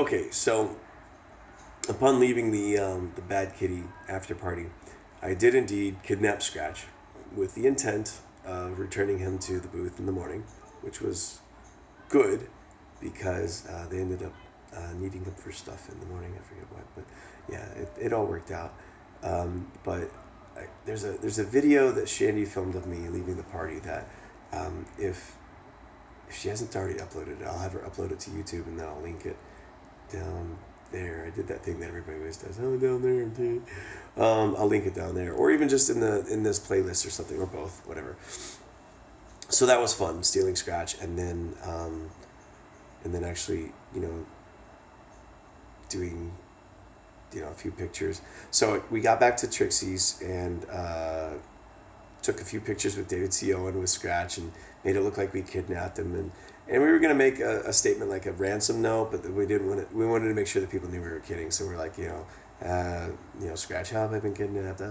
Okay, so upon leaving the Bad Kitty after party, I did indeed kidnap Scratch with the intent of returning him to the booth in the morning, which was good because they ended up needing him for stuff in the morning. I forget what, but yeah, it all worked out. But there's a video that Shandy filmed of me leaving the party that if she hasn't already uploaded it, I'll have her upload it to YouTube and then I'll link it down there. I did that thing that everybody always does. Oh, down there, dude. I'll link it down there, or even just in this playlist or something, or both, whatever. So that was fun, stealing Scratch, and then actually, doing, a few pictures. So we got back to Trixie's and took a few pictures with David C. Owen with Scratch and made it look like we kidnapped him, and we were gonna make a statement like a ransom note, but we didn't want it. We wanted to make sure that people knew we were kidding. So we're like, Scratch, how have I been kidnapped?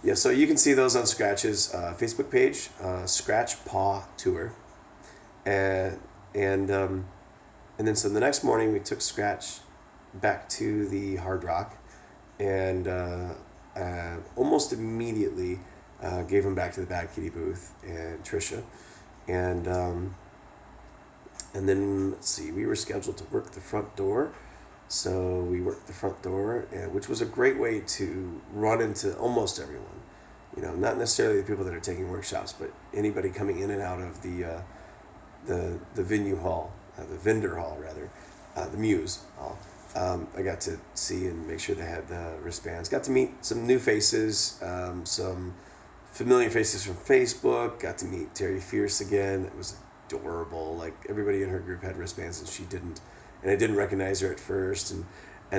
Yeah, so you can see those on Scratch's Facebook page, Scratch Paw Tour, and then so the next morning we took Scratch back to the Hard Rock, and almost immediately gave him back to the Bad Kitty booth and Trisha, and then let's see, we were scheduled to work the front door. So we worked the front door, which was a great way to run into almost everyone. Not necessarily the people that are taking workshops, but anybody coming in and out of the venue hall, the vendor hall rather, the Muse hall. I got to see and make sure they had the wristbands. Got to meet some new faces, some familiar faces from Facebook. Got to meet Terry Fierce again. It was adorable. Like, everybody in her group had wristbands and she didn't. And I didn't recognize her at first, and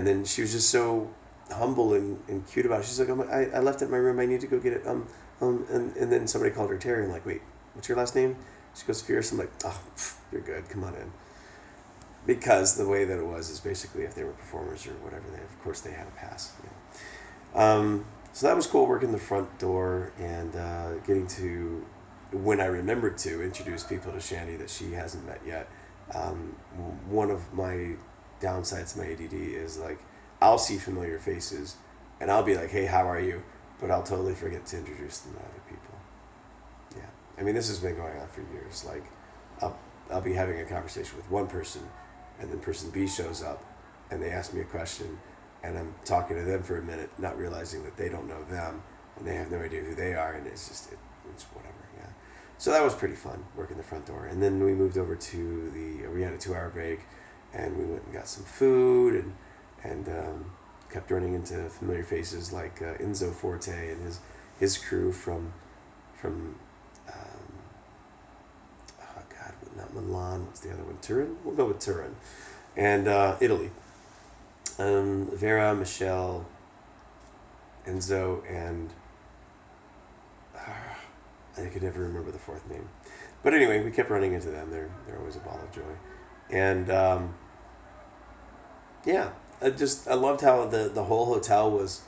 then she was just so humble and cute about it. She's like, I left it in my room. I need to go get it. And then somebody called her Terry. I'm like, wait, what's your last name? She goes, Fierce. I'm like, oh, you're good. Come on in. Because the way that it was is basically if they were performers or whatever, of course they had a pass. So that was cool, working the front door and getting to, when I remembered to, introduce people to Shandy that she hasn't met yet. One of my downsides to my ADD is, like, I'll see familiar faces and I'll be like, hey, how are you? But I'll totally forget to introduce them to other people. Yeah. I mean, this has been going on for years. Like, I'll be having a conversation with one person, and then person B shows up and they ask me a question, and I'm talking to them for a minute, not realizing that they don't know them and they have no idea who they are, and it's just, it's whatever. Yeah. So that was pretty fun, working the front door. And then we moved over to we had a 2-hour break, and we went and got some food, and kept running into familiar faces like Enzo Forte and his crew from oh God, not Milan, what's the other one? Turin? We'll go with Turin. And Italy. Vera, Michelle, Enzo, and I could never remember the fourth name. But anyway, we kept running into them. They're always a ball of joy. And yeah, I loved how the whole hotel was,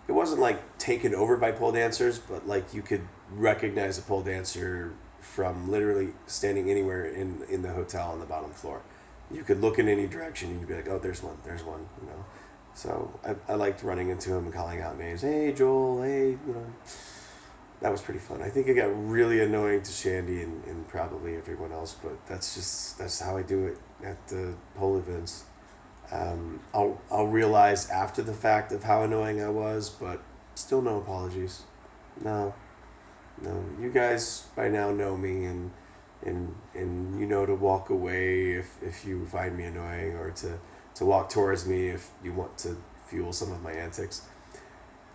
it wasn't like taken over by pole dancers, but like you could recognize a pole dancer from literally standing anywhere in the hotel on the bottom floor. You could look in any direction and you'd be like, oh, there's one. So I liked running into him and calling out names. Hey, Joel, hey, that was pretty fun. I think it got really annoying to Shandy and probably everyone else, but that's how I do it at the pole events. I'll realize after the fact of how annoying I was, but still no apologies. No, you guys by now know me, and you know to walk away if you find me annoying, or to walk towards me if you want to fuel some of my antics.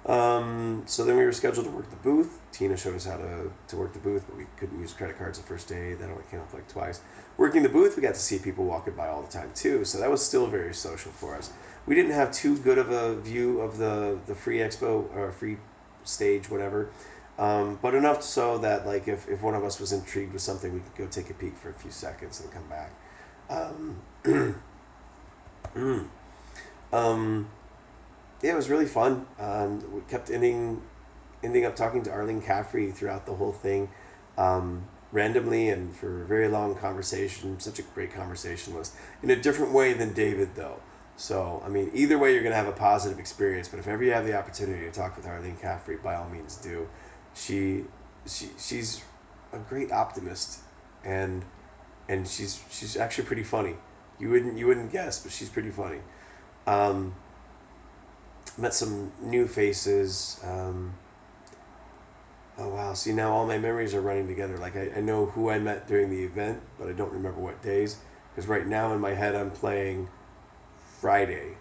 So then we were scheduled to work the booth. Tina showed us how to work the booth, but we couldn't use credit cards the first day. That only came up like twice. Working the booth, we got to see people walking by all the time too, so that was still very social for us. We didn't have too good of a view of the free expo or free stage, whatever, but enough so that, like, if one of us was intrigued with something, we could go take a peek for a few seconds and come back. Yeah, it was really fun. We kept ending up talking to Arlene Caffrey throughout the whole thing. randomly and for a very long conversation. Such a great conversationalist in a different way than David, though. So, I mean, either way, you're going to have a positive experience. But if ever you have the opportunity to talk with Arlene Caffrey, by all means do. She's a great optimist, and she's actually pretty funny. You wouldn't guess, but she's pretty funny. Um, Met some new faces. Oh wow! See, now all my memories are running together. Like I know who I met during the event, but I don't remember what days. Because right now in my head I'm playing Friday.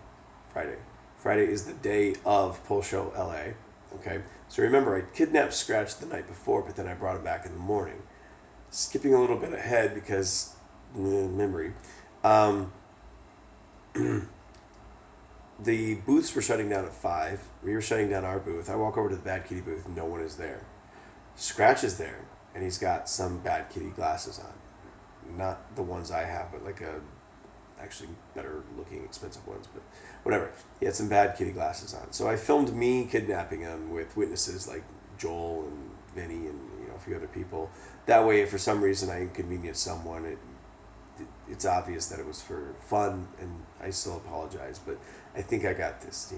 Friday. Friday is the day of Pole Show LA. Okay. So remember, I kidnapped Scratch the night before, but then I brought him back in the morning. Skipping a little bit ahead because memory. Um, the booths were shutting down at 5. We were shutting down our booth. I walk over to the Bad Kitty booth. No one is there. Scratch is there, and he's got some Bad Kitty glasses on. Not the ones I have, but like actually better looking expensive ones, but whatever. He had some Bad Kitty glasses on. So I filmed me kidnapping him with witnesses like Joel and Vinny and a few other people. That way, if for some reason I inconvenience someone, it's obvious that it was for fun, and I still apologize, but I think I got this.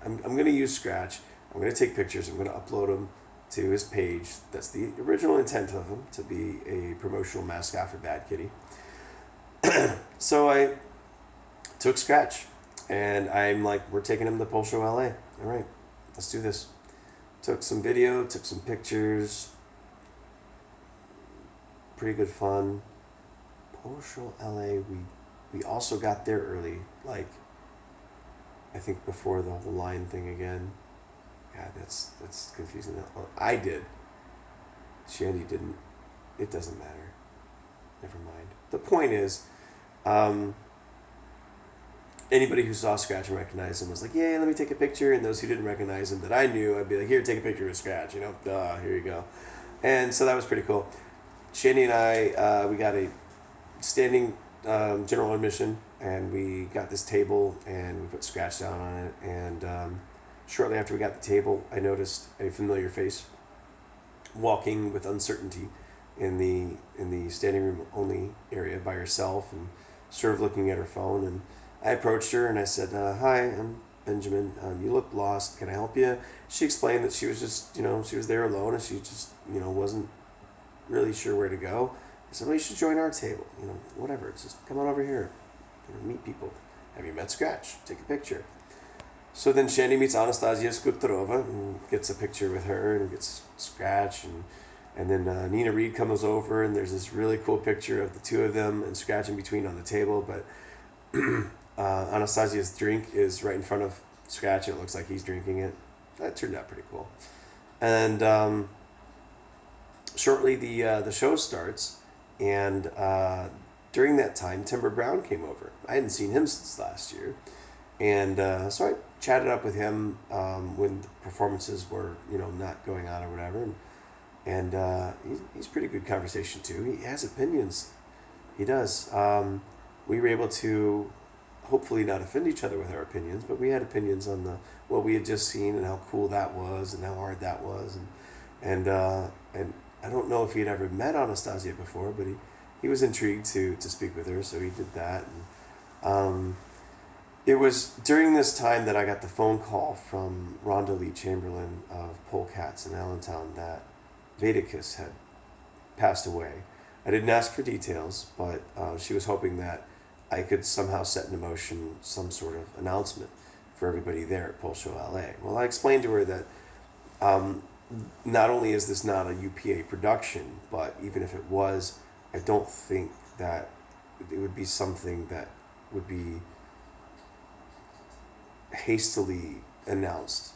I'm going to use Scratch. I'm going to take pictures. I'm going to upload them to his page. That's the original intent of him, to be a promotional mascot for Bad Kitty. So I took Scratch, and I'm like, we're taking him to Pole Show LA. All right, let's do this. Took some video, took some pictures. Pretty good fun. Pole Show LA, we also got there early, like I think before the whole line thing again. God, that's confusing. I did. Shandy didn't. It doesn't matter. Never mind. The point is, anybody who saw Scratch and recognized him was like, "Yeah, let me take a picture." And those who didn't recognize him that I knew, I'd be like, "Here, take a picture of Scratch." Here you go. And so that was pretty cool. Shandy and I, we got a standing general admission, and we got this table, and we put Scratch down on it. And shortly after we got the table, I noticed a familiar face walking with uncertainty in the standing room only area by herself, and sort of looking at her phone. And I approached her and I said, "Hi, I'm Benjamin. You look lost. Can I help you?" She explained that she was just, she was there alone, and she just, wasn't really sure where to go. I said, "Well, you should join our table. Whatever. Just come on over here. Meet people. Have you met Scratch? Take a picture." So then Shandy meets Anastasia Skutterova and gets a picture with her, and gets Scratch, and then Nina Reed comes over, and there's this really cool picture of the two of them and Scratch in between on the table, but Anastasia's drink is right in front of Scratch, and it looks like he's drinking it. That turned out pretty cool. And shortly the show starts, and during that time, Timber Brown came over. I hadn't seen him since last year, and so I chatted up with him when the performances were, not going on or whatever, and he's pretty good conversation too. He has opinions. He does. We were able to hopefully not offend each other with our opinions, but we had opinions on what we had just seen and how cool that was and how hard that was, and I don't know if he had ever met Anastasia before, but he was intrigued to speak with her, so he did that. And it was during this time that I got the phone call from Rhonda Lee Chamberlain of Polecats in Allentown that Vedicus had passed away. I didn't ask for details, but she was hoping that I could somehow set in motion some sort of announcement for everybody there at Pole Show LA. Well, I explained to her that not only is this not a UPA production, but even if it was, I don't think that it would be something that would be hastily announced.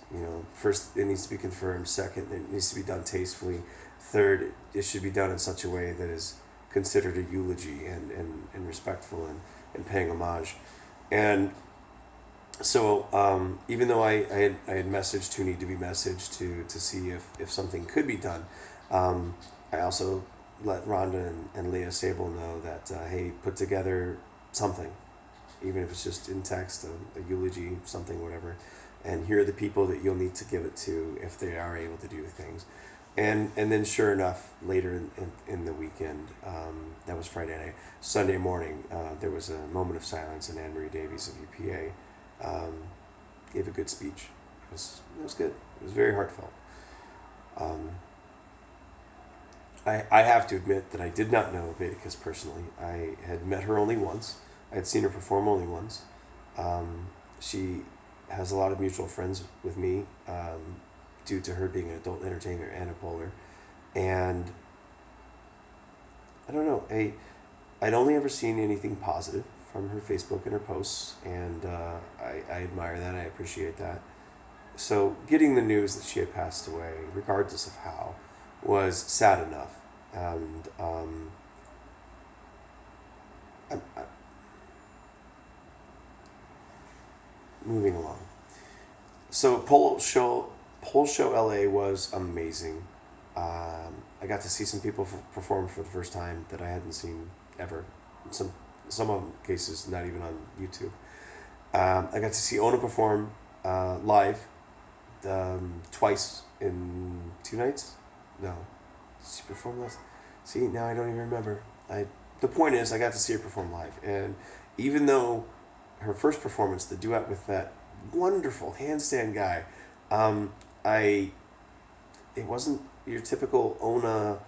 First it needs to be confirmed. Second, it needs to be done tastefully. Third, it should be done in such a way that is considered a eulogy and respectful and paying homage. And so even though I had messaged who need to be messaged to see if something could be done, I also let Rhonda and Leah Sable know that, hey, put together something, even if it's just in text, a eulogy, something, whatever, and here are the people that you'll need to give it to if they are able to do things. And then sure enough, later in the weekend, that was Friday night, Sunday morning, there was a moment of silence, and Anne Marie Davies of UPA gave a good speech. It was good. It was very heartfelt. Um, I have to admit that I did not know Vedicus personally. I had met her only once. I had seen her perform only once. She has a lot of mutual friends with me, due to her being an adult entertainer and a bowler. And I don't know, I'd only ever seen anything positive from her Facebook and her posts, and I admire that. I appreciate that. So getting the news that she had passed away, regardless of how, was sad enough. And I, moving along. So Pole Show LA was amazing. I got to see some people perform for the first time that I hadn't seen ever. Some some of them cases not even on YouTube. I got to see Ona perform live twice in 2 nights. No, did she perform last? See, now I don't even remember. The point is, I got to see her perform live, and even though her first performance, the duet with that wonderful handstand guy, I it wasn't your typical Ona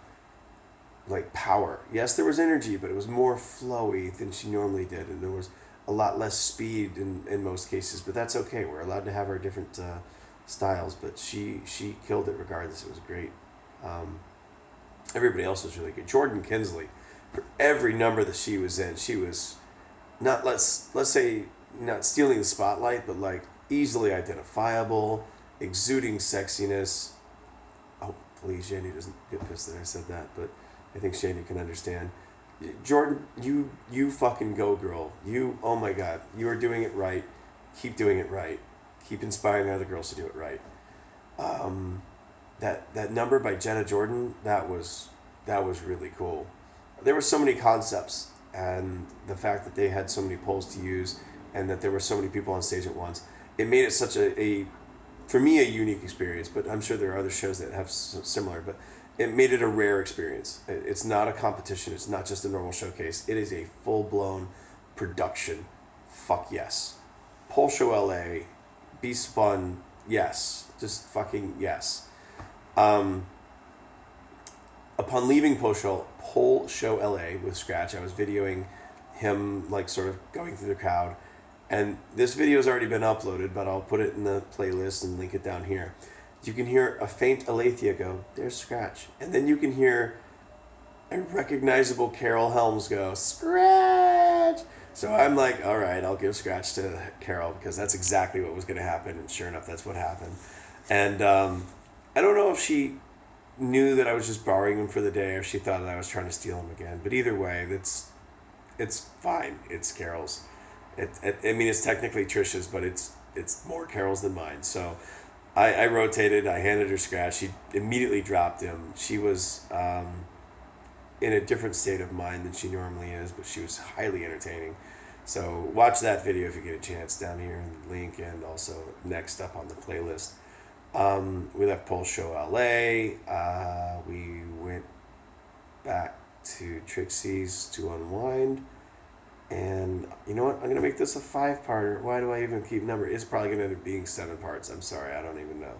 like power. Yes, there was energy, but it was more flowy than she normally did, and there was a lot less speed in most cases. But that's okay. We're allowed to have our different styles. But she killed it regardless. It was great. Um, Everybody else was really good. Jordan Kinsley, for every number that she was in, she was not let's say not stealing the spotlight, but like easily identifiable, exuding sexiness. Oh, please, Shandy doesn't get pissed that I said that, but I think Shandy can understand. Jordan, you fucking go, girl. You, oh my God, you are doing it right. Keep doing it right. Keep inspiring other girls to do it right. Um, that number by Jenna Jordan, that was really cool. There were so many concepts, and the fact that they had so many poles to use, and that there were so many people on stage at once, it made it such a for me a unique experience. But I'm sure there are other shows that have similar, but it made it a rare experience. It's not a competition. It's not just a normal showcase. It is a full blown production. Fuck yes. Pole Show LA, be spun. Yes, just fucking yes. Um, Upon leaving Pole Show LA with Scratch, I was videoing him like sort of going through the crowd, and this video has already been uploaded, but I'll put it in the playlist and link it down here. You can hear a faint Alethea go, "There's Scratch," and then you can hear a recognizable Carol Helms go, "Scratch." So I'm like, all right, I'll give Scratch to Carol because that's exactly what was going to happen, and sure enough, that's what happened. And I don't know if she knew that I was just borrowing him for the day, or she thought that I was trying to steal him again. But either way, it's fine. It's Carol's. I mean, it's technically Trisha's, but it's more Carol's than mine. So I rotated. I handed her Scratch. She immediately dropped him. She was in a different state of mind than she normally is, but she was highly entertaining. So watch that video if you get a chance down here in the link, and also next up on the playlist. We left Pole Show LA. We went back to Trixie's to unwind. And you know what? I'm going to make this a 5-parter. Why do I even keep number? It's probably going to end up being 7 parts. I'm sorry. I don't even know.